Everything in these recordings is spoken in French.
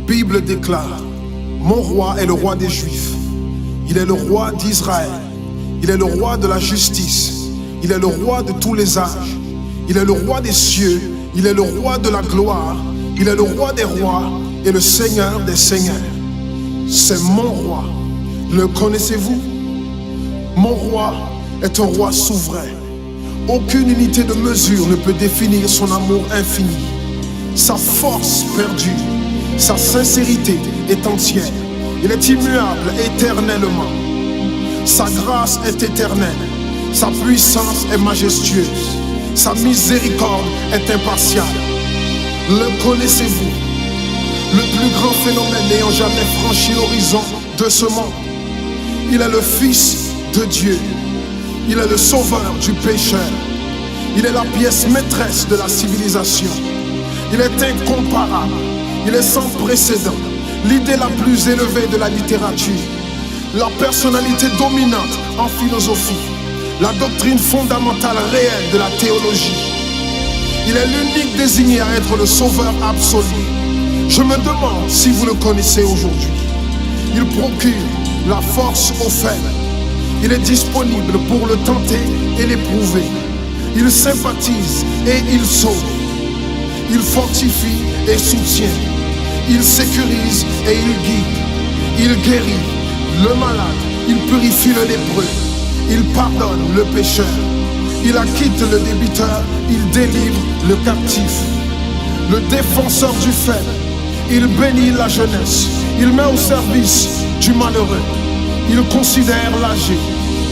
Bible déclare: mon roi est le roi des Juifs. Il est le roi d'Israël. Il est le roi de la justice. Il est le roi de tous les âges. Il est le roi des cieux. Il est le roi de la gloire. Il est le roi des rois et le Seigneur des seigneurs. C'est mon roi. Le connaissez-vous? Mon roi est un roi souverain. Aucune unité de mesure ne peut définir son amour infini. Sa force perdue, sa sincérité est entière. Il est immuable éternellement. Sa grâce est éternelle. Sa puissance est majestueuse. Sa miséricorde est impartiale. Le connaissez-vous? Le plus grand phénomène n'ayant jamais franchi l'horizon de ce monde. Il est le Fils de Dieu. Il est le sauveur du pécheur. Il est la pièce maîtresse de la civilisation. Il est incomparable. Il est sans précédent. L'idée la plus élevée de la littérature. La personnalité dominante en philosophie. La doctrine fondamentale réelle de la théologie. Il est l'unique désigné à être le sauveur absolu. Je me demande si vous le connaissez aujourd'hui. Il procure la force aux faibles. Il est disponible pour le tenter et l'éprouver. Il sympathise et il sauve. Il fortifie et soutient. Il sécurise et il guide. Il guérit le malade. Il purifie le lépreux. Il pardonne le pécheur. Il acquitte le débiteur. Il délivre le captif. Le défenseur du faible. Il bénit la jeunesse. Il met au service du malheureux. Il considère l'âgé.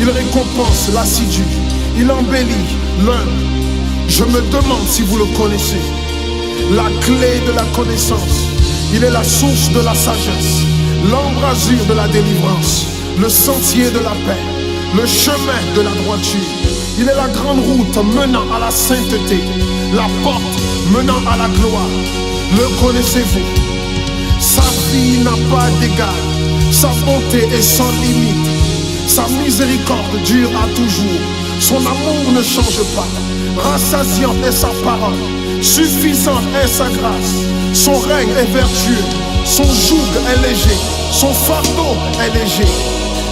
Il récompense l'assidu. Il embellit l'humble. Je me demande si vous le connaissez. La clé de la connaissance. Il est la source de la sagesse. L'embrasure de la délivrance. Le sentier de la paix. Le chemin de la droiture. Il est la grande route menant à la sainteté. La porte menant à la gloire. Le connaissez-vous? Sa vie n'a pas d'égal. Sa bonté est sans limite. Sa miséricorde dure à toujours. Son amour ne change pas. Rassasiante est sa parole. Suffisante est sa grâce. Son règne est vertueux. Son joug est léger. Son fardeau est léger.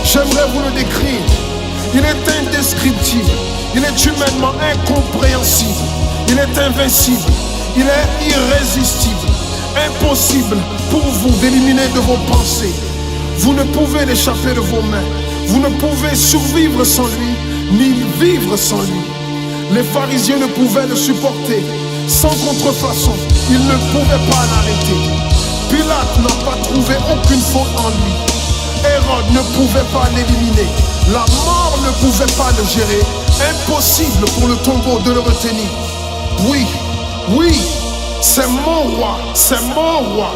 J'aimerais vous le décrire. Il est indescriptible. Il est humainement incompréhensible. Il est invincible. Il est irrésistible. Impossible pour vous d'éliminer de vos pensées. Vous ne pouvez l'échapper de vos mains. Vous ne pouvez survivre sans lui, ni vivre sans lui. Les pharisiens ne pouvaient le supporter. Sans contrefaçon, ils ne pouvaient pas l'arrêter. Pilate n'a pas trouvé aucune faute en lui. Hérode ne pouvait pas l'éliminer. La mort ne pouvait pas le gérer. Impossible pour le tombeau de le retenir. Oui, oui, c'est mon roi, c'est mon roi.